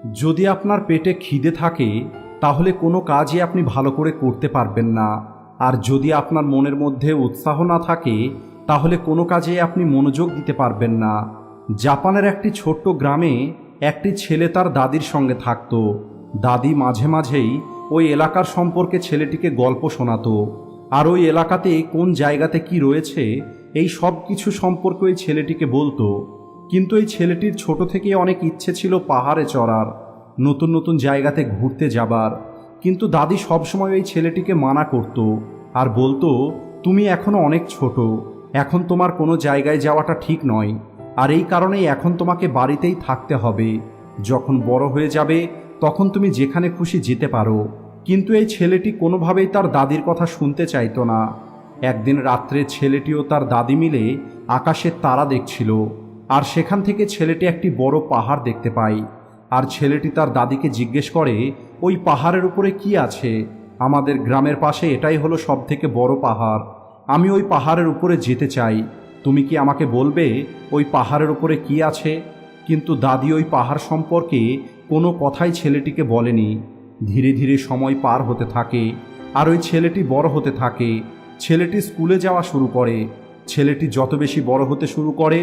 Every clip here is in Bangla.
যদি আপনার পেটে খিদে থাকে তাহলে কোনো কাজই আপনি ভালো করে করতে পারবেন না। আর যদি আপনার মনের মধ্যে উৎসাহ না থাকে তাহলে কোনো কাজে আপনি মনোযোগ দিতে পারবেন না। জাপানের একটি ছোট্ট গ্রামে একটি ছেলে তার দাদির সঙ্গে থাকত। দাদি মাঝে মাঝেই ওই এলাকার সম্পর্কে ছেলেটিকে গল্প শোনাতো, আর ওই এলাকাতে কোন জায়গাতে কি রয়েছে এই সব কিছু সম্পর্কে ওই ছেলেটিকে বলতো। কিন্তু এই ছেলেটির ছোট থেকে অনেক ইচ্ছে ছিল পাহাড়ে চড়ার, নতুন নতুন জায়গাতে ঘুরতে যাবার। কিন্তু দাদি সবসময় ওই ছেলেটিকে মানা করত আর বলতো, তুমি এখনো অনেক ছোট, এখন তোমার কোনো জায়গায় যাওয়াটা ঠিক নয়, আর এই কারণেই এখন তোমাকে বাড়িতেই থাকতে হবে। যখন বড় হয়ে যাবে তখন তুমি যেখানে খুশি যেতে পারো। কিন্তু এই ছেলেটি কোনোভাবেই তার দাদির কথা শুনতে চাইতো না। একদিন রাত্রে ছেলেটি ও তার দাদি মিলে আকাশের তারা দেখছিল, আর সেখান থেকে ছেলেটি একটি বড় পাহাড় দেখতে পায়। আর ছেলেটি তার দাদিকে জিজ্ঞেস করে, ওই পাহাড়ের উপরে কি আছে? আমাদের গ্রামের পাশে এটাই হলো সবথেকে বড় পাহাড়, আমি ওই পাহাড়ের উপরে যেতে চাই, তুমি কি আমাকে বলবে ওই পাহাড়ের উপরে কি আছে? কিন্তু দাদি ওই পাহাড় সম্পর্কে কোনো কথাই ছেলেটিকে বলেনি। ধীরে ধীরে সময় পার হতে থাকে, আর ওই ছেলেটি বড় হতে থাকে। ছেলেটি স্কুলে যাওয়া শুরু করে। ছেলেটি যত বেশি বড় হতে শুরু করে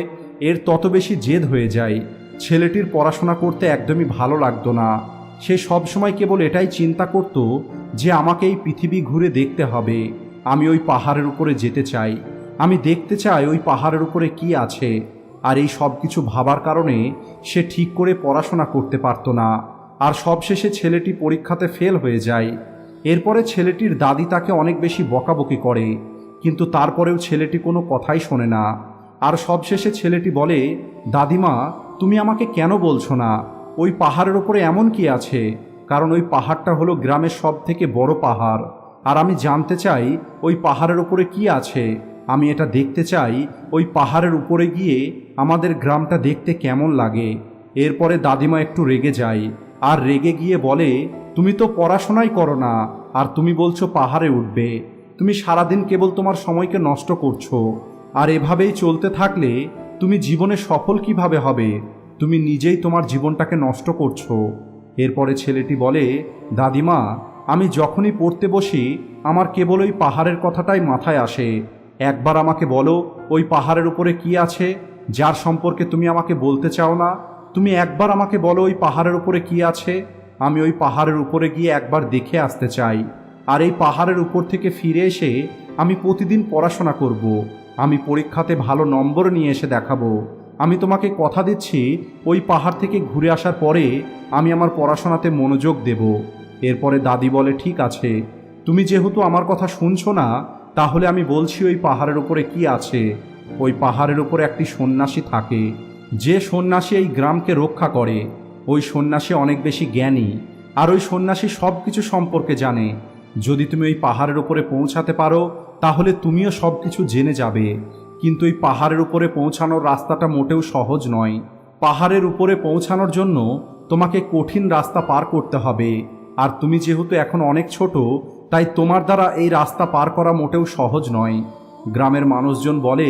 এর তত বেশি জেদ হয়ে যায়। ছেলেটির পড়াশোনা করতে একদমই ভালো লাগতো না। সে সবসময় কেবল এটাই চিন্তা করত যে আমাকে এই পৃথিবী ঘুরে দেখতে হবে, আমি ওই পাহাড়ের উপরে যেতে চাই, আমি দেখতে চাই ওই পাহাড়ের উপরে কি আছে। আর এই সব কিছু ভাবার কারণে সে ঠিক করে পড়াশোনা করতে পারত না, আর সবশেষে ছেলেটি পরীক্ষাতে ফেল হয়ে যায়। এরপরে ছেলেটির দাদি তাকে অনেক বেশি বকাবকি করে, কিন্তু তারপরেও ছেলেটি কোনো কথাই শোনে না। আর সবশেষে ছেলেটি বলে, দাদিমা, তুমি আমাকে কেন বলছো না ওই পাহাড়ের ওপরে এমন কি আছে? কারণ ওই পাহাড়টা হলো গ্রামের সব থেকে বড় পাহাড়, আর আমি জানতে চাই ওই পাহাড়ের উপরে কি আছে। আমি এটা দেখতে চাই ওই পাহাড়ের উপরে গিয়ে আমাদের গ্রামটা দেখতে কেমন লাগে। এরপরে দাদিমা একটু রেগে যায়, আর রেগে গিয়ে বলে, তুমি তো পড়াশোনাই করো না, আর তুমি বলছো পাহাড়ে উঠবে? তুমি সারাদিন কেবল তোমার সময়কে নষ্ট করছো, আর এভাবেই চলতে থাকলে তুমি জীবনে সফল কিভাবে হবে? তুমি নিজেই তোমার জীবনটাকে নষ্ট করছো। এরপরে ছেলেটি বলে, দাদিমা, আমি যখনই পড়তে বসি আমার কেবল ওই পাহাড়ের কথাটাই মাথায় আসে। একবার আমাকে বলো ওই পাহাড়ের উপরে কি আছে যার সম্পর্কে তুমি আমাকে বলতে চাও না? তুমি একবার আমাকে বলো ওই পাহাড়ের উপরে কি আছে। আমি ওই পাহাড়ের উপরে গিয়ে একবার দেখে আসতে চাই, আর এই পাহাড়ের উপর থেকে ফিরে এসে আমি প্রতিদিন পড়াশোনা করব, আমি পরীক্ষাতে ভালো নম্বর নিয়ে এসে দেখাবো। আমি তোমাকে কথা দিচ্ছি ওই পাহাড় থেকে ঘুরে আসার পরে আমি আমার পড়াশোনাতে মনোযোগ দেব। এরপরে দাদি বলে, ঠিক আছে, তুমি যেহেতু আমার কথা শুনছো না তাহলে আমি বলছি ওই পাহাড়ের উপরে কি আছে। ওই পাহাড়ের উপরে একটি সন্ন্যাসী থাকে, যে সন্ন্যাসী এই গ্রামকে রক্ষা করে। ওই সন্ন্যাসী অনেক বেশি জ্ঞানী, আর ওই সন্ন্যাসী সব কিছু সম্পর্কে জানে। যদি তুমি ওই পাহাড়ের উপরে পৌঁছাতে পারো তাহলে তুমিও সব কিছু জেনে যাবে। কিন্তু এই পাহাড়ের উপরে পৌঁছানোর রাস্তাটা মোটেও সহজ নয়। পাহাড়ের উপরে পৌঁছানোর জন্য তোমাকে কঠিন রাস্তা পার করতে হবে, আর তুমি যেহেতু এখন অনেক ছোট তাই তোমার দ্বারা এই রাস্তা পার করা মোটেও সহজ নয়। গ্রামের মানুষজন বলে,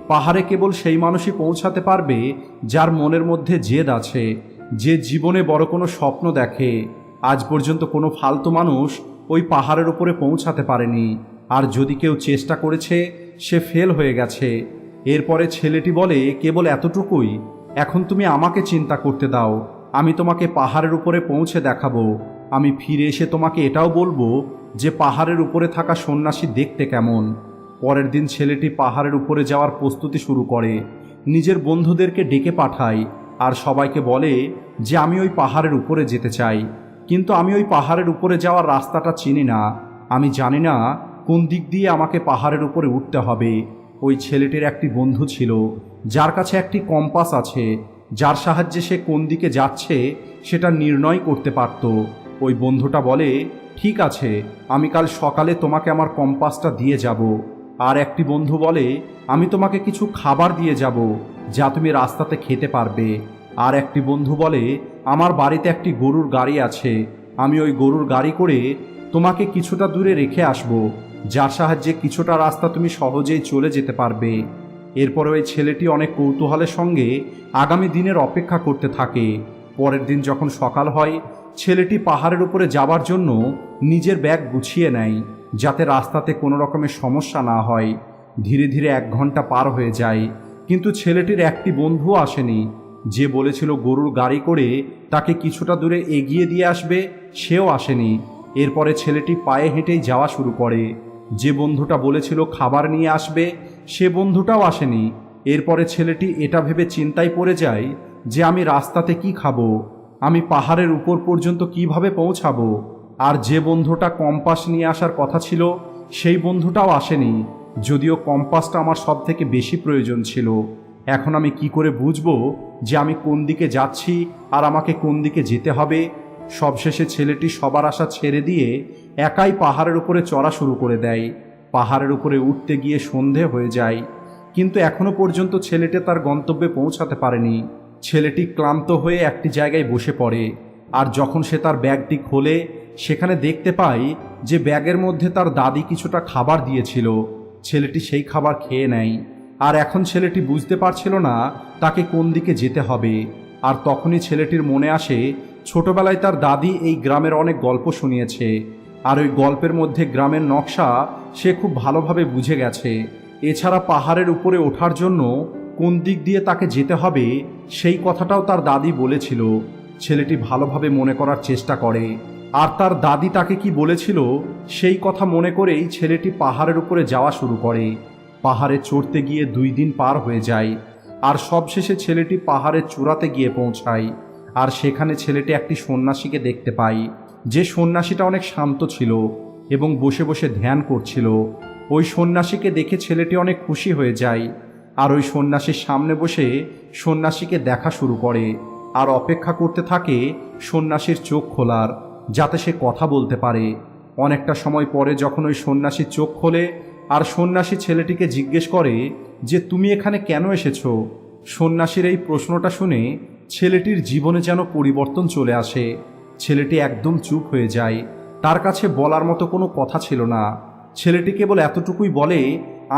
পাহাড়ে কেবল সেই মানুষই পৌঁছাতে পারবে যার মনের মধ্যে জেদ আছে, যে জীবনে বড় কোনো স্বপ্ন দেখে। আজ পর্যন্ত কোনো ফালতু মানুষ ওই পাহাড়ের উপরে পৌঁছাতে পারেনি, আর যদি কেউ চেষ্টা করেছে সে ফেল হয়ে গেছে। এরপরে ছেলেটি বলে, কেবল এতটুকুই? এখন তুমি আমাকে চিন্তা করতে দাও, আমি তোমাকে পাহাড়ের উপরে পৌঁছে দেখাবো। আমি ফিরে এসে তোমাকে এটাও বলবো যে পাহাড়ের উপরে থাকা সন্ন্যাসী দেখতে কেমন। পরের দিন ছেলেটি পাহাড়ের উপরে যাওয়ার প্রস্তুতি শুরু করে, নিজের বন্ধুদেরকে ডেকে পাঠায়, আর সবাইকে বলে যে আমি ওই পাহাড়ের উপরে যেতে চাই, কিন্তু আমি ওই পাহাড়ের উপরে যাওয়ার রাস্তাটা চিনি না, আমি জানি না কোন দিক দিয়ে আমাকে পাহাড়ের উপরে উঠতে হবে। ওই ছেলেটির একটি বন্ধু ছিল যার কাছে একটি কম্পাস আছে, যার সাহায্যে সে কোন দিকে যাচ্ছে সেটা নির্ণয় করতে পারত। ওই বন্ধুটা বলে, ঠিক আছে, আমি কাল সকালে তোমাকে আমার কম্পাসটা দিয়ে যাব। আর একটি বন্ধু বলে, আমি তোমাকে কিছু খাবার দিয়ে যাব যা তুমি রাস্তাতে খেতে পারবে। আর একটি বন্ধু বলে, আমার বাড়িতে একটি গরুর গাড়ি আছে, আমি ওই গরুর গাড়ি করে তোমাকে কিছুটা দূরে রেখে আসব, যার সাহায্যে কিছুটা রাস্তা তুমি সহজেই চলে যেতে পারবে। এরপর ওই ছেলেটি অনেক কৌতূহলের সঙ্গে আগামী দিনের অপেক্ষা করতে থাকে। পরের দিন যখন সকাল হয়, ছেলেটি পাহাড়ের উপরে যাবার জন্য নিজের ব্যাগ গুছিয়ে নেয়, যাতে রাস্তাতে কোনো রকমের সমস্যা না হয়। ধীরে ধীরে 1 ঘন্টা পার হয়ে যায়, কিন্তু ছেলেটির একটি বন্ধুও আসেনি। যে বলেছিল গরুর গাড়ি করে তাকে কিছুটা দূরে এগিয়ে দিয়ে আসবে, সেও আসেনি। এরপরে ছেলেটি পায়ে হেঁটেই যাওয়া শুরু করে। যে বন্ধুটা বলেছিল খাবার নিয়ে আসবে, সে বন্ধুটাও আসেনি। এরপরে ছেলেটি এটা ভেবে চিন্তায় পড়ে যায় যে আমি রাস্তাতে কি খাবো, আমি পাহাড়ের উপর পর্যন্ত কিভাবে পৌঁছাবো। আর যে বন্ধুটা কম্পাস নিয়ে আসার কথা ছিল, সেই বন্ধুটাও আসেনি, যদিও কম্পাসটা আমার সব থেকে বেশি প্রয়োজন ছিল। এখন আমি কি করে বুঝবো যে আমি কোন দিকে যাচ্ছি আর আমাকে কোন দিকে যেতে হবে? সবশেষে ছেলেটি সবার আশা ছেড়ে দিয়ে একাই পাহাড়ের উপরে চড়া শুরু করে দেয়। পাহাড়ের উপরে উঠতে গিয়ে সন্ধে হয়ে যায়, কিন্তু এখনো পর্যন্ত ছেলেটি তার গন্তব্যে পৌঁছাতে পারেনি। ছেলেটি ক্লান্ত হয়ে একটি জায়গায় বসে পড়ে, আর যখন সে তার ব্যাগটি খোলে, সেখানে দেখতে পায় যে ব্যাগের মধ্যে তার দাদি কিছুটা খাবার দিয়েছিল। ছেলেটি সেই খাবার খেয়ে নেয়, আর এখন ছেলেটি বুঝতে পারছিল না তাকে কোন দিকে যেতে হবে। আর তখনই ছেলেটির মনে আসে ছোটবেলায় তার দাদি এই গ্রামের অনেক গল্প শুনিয়েছে, আর ওই গল্পের মধ্যে গ্রামের নকশা সে খুব ভালোভাবে বুঝে গেছে। এছাড়া পাহাড়ের উপরে ওঠার জন্য কোন দিক দিয়ে তাকে যেতে হবে, সেই কথাটাও তার দাদি বলেছিল। ছেলেটি ভালোভাবে মনে করার চেষ্টা করে, আর তার দাদি তাকে কি বলেছিল সেই কথা মনে করেই ছেলেটি পাহাড়ের উপরে যাওয়া শুরু করে। পাহাড়ে চড়তে গিয়ে 2 দিন পার হয়ে যায়, আর সবশেষে ছেলেটি পাহাড়ের চূড়াতে গিয়ে পৌঁছায়। আর সেখানে ছেলেটি একটি সন্ন্যাসীকে দেখতে পায়, যে সন্ন্যাসীটা অনেক শান্ত ছিল এবং বসে বসে ধ্যান করছিল। ওই সন্ন্যাসীকে দেখে ছেলেটি অনেক খুশি হয়ে যায়, আর ওই সন্ন্যাসীর সামনে বসে সন্ন্যাসীকে দেখা শুরু করে, আর অপেক্ষা করতে থাকে সন্ন্যাসীর চোখ খোলার, যাতে সে কথা বলতে পারে। অনেকটা সময় পরে যখন ওই সন্ন্যাসীর চোখ খোলে, আর সন্ন্যাসী ছেলেটিকে জিজ্ঞেস করে যে তুমি এখানে কেন এসেছো। সন্ন্যাসীর এই প্রশ্নটা শুনে ছেলেটির জীবনে যেন পরিবর্তন চলে আসে। ছেলেটি একদম চুপ হয়ে যায়, তার কাছে বলার মতো কোনো কথা ছিল না। ছেলেটি কেবল এতটুকুই বলে,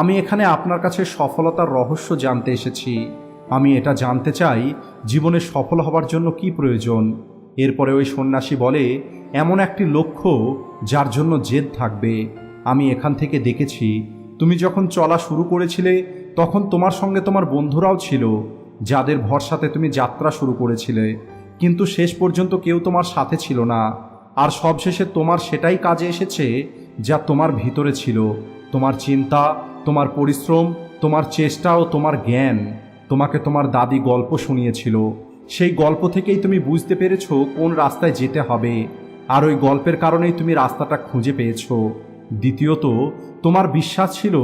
আমি এখানে আপনার কাছে সফলতার রহস্য জানতে এসেছি। আমি এটা জানতে চাই জীবনে সফল হবার জন্য কি প্রয়োজন। এরপরে ওই সন্ন্যাসী বলে, এমন একটি লক্ষ্য যার জন্য জেদ থাকবে। আমি এখান থেকে দেখেছি তুমি যখন চলা শুরু করেছিলে, তখন তোমার সঙ্গে তোমার বন্ধুরাও ছিল, যাদের ভরসাতে তুমি যাত্রা শুরু করেছিলে, কিন্তু শেষ পর্যন্ত কেউ তোমার সাথে ছিল না। আর সবশেষে তোমার সেটাই কাজে এসেছে যা তোমার ভিতরে ছিল, তোমার চিন্তা, তোমার পরিশ্রম, তোমার চেষ্টা ও তোমার জ্ঞান। তোমাকে তোমার দাদি গল্প শুনিয়েছিল, সেই গল্প থেকেই তুমি বুঝতে পেরেছো কোন রাস্তায় যেতে হবে, আর ওই গল্পের কারণেই তুমি রাস্তাটা খুঁজে পেয়েছো। দ্বিতীয়ত, তোমার বিশ্বাস ছিল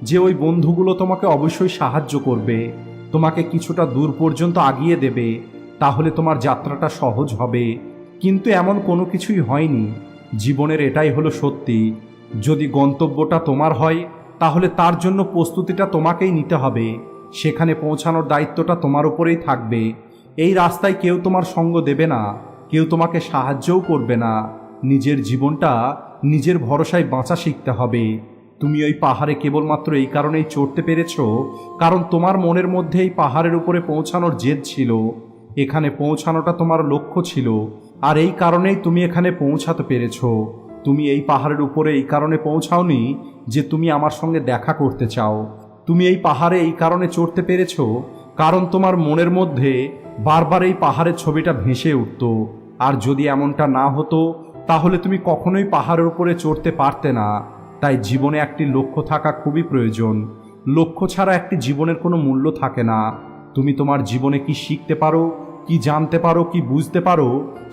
যে ওই বন্ধুগুলো তোমাকে অবশ্যই সাহায্য করবে, তোমাকে কিছুটা দূর পর্যন্ত আগিয়ে দেবে, তাহলে তোমার যাত্রাটা সহজ হবে। কিন্তু এমন কোনো কিছুই হয়নি। জীবনের এটাই হলো সত্যি, যদি গন্তব্যটা তোমার হয়, তাহলে তার জন্য প্রস্তুতিটা তোমাকেই নিতে হবে। সেখানে পৌঁছানোর দায়িত্বটা তোমার উপরেই থাকবে। এই রাস্তায় কেউ তোমার সঙ্গ দেবে না, কেউ তোমাকে সাহায্যও করবে না। নিজের জীবনটা নিজের ভরসায় বাঁচা শিখতে হবে। তুমি ওই পাহাড়ে কেবলমাত্র এই কারণেই চড়তে পেরেছ কারণ তোমার মনের মধ্যে এই পাহাড়ের উপরে পৌঁছানোর জেদ ছিল। এখানে পৌঁছানোটা তোমার লক্ষ্য ছিল, আর এই কারণেই তুমি এখানে পৌঁছাতে পেরেছ। তুমি এই পাহাড়ের উপরে এই কারণে পৌঁছাওনি যে তুমি আমার সঙ্গে দেখা করতে চাও। তুমি এই পাহাড়ে এই কারণে চড়তে পেরেছ কারণ তোমার মনের মধ্যে বারবার এই পাহাড়ের ছবিটা ভেসে উঠত। আর যদি এমনটা না হতো, তাহলে তুমি কখনোই পাহাড়ের উপরে চড়তে পারতে না। তাই জীবনে একটি লক্ষ্য থাকা খুবই প্রয়োজন। লক্ষ্য ছাড়া একটি জীবনের কোনো মূল্য থাকে না। তুমি তোমার জীবনে কি শিখতে পারো, কি জানতে পারো, কি বুঝতে পারো,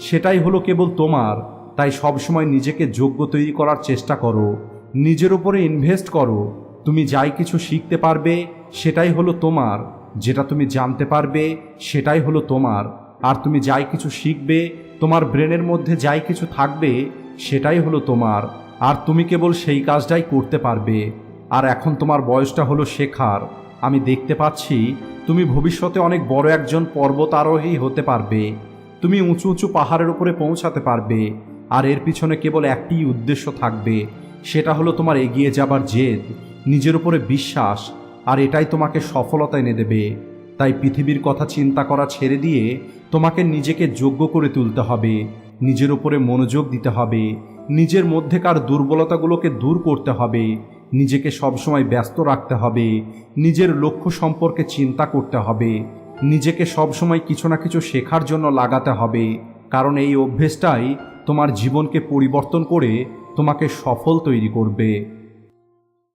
সেটাই হলো কেবল তোমার। তাই সবসময় নিজেকে যোগ্য তৈরি করার চেষ্টা করো, নিজের উপরে ইনভেস্ট করো। তুমি যাই কিছু শিখতে পারবে সেটাই হলো তোমার, যেটা তুমি জানতে পারবে সেটাই হলো তোমার। আর তুমি যাই কিছু শিখবে, তোমার ব্রেনের মধ্যে যাই কিছু থাকবে সেটাই হলো তোমার, আর তুমি কেবল সেই কাজটাই করতে পারবে। আর এখন তোমার বয়সটা হলো শেখার। আমি দেখতে পাচ্ছি তুমি ভবিষ্যতে অনেক বড় একজন পর্বত আরোহী হতে পারবে। তুমি উঁচু উঁচু পাহাড়ের উপরে পৌঁছাতে পারবে, আর এর পিছনে কেবল একটি উদ্দেশ্য থাকবে, সেটা হলো তোমার এগিয়ে যাবার জেদ, নিজের উপরে বিশ্বাস, আর এটাই তোমাকে সফলতা এনে দেবে। তাই পৃথিবীর কথা চিন্তা করা ছেড়ে দিয়ে তোমাকে নিজেকে যোগ্য করে তুলতে হবে, নিজের উপরে মনোযোগ দিতে হবে, নিজের মধ্যেকার দুর্বলতাগুলোকে দূর করতে হবে, নিজেকে সবসময় ব্যস্ত রাখতে হবে, নিজের লক্ষ্য সম্পর্কে চিন্তা করতে হবে, নিজেকে সবসময় কিছু না কিছু শেখার জন্য লাগাতে হবে। কারণ এই অভ্যেসটাই তোমার জীবনকে পরিবর্তন করে তোমাকে সফল তৈরি করবে।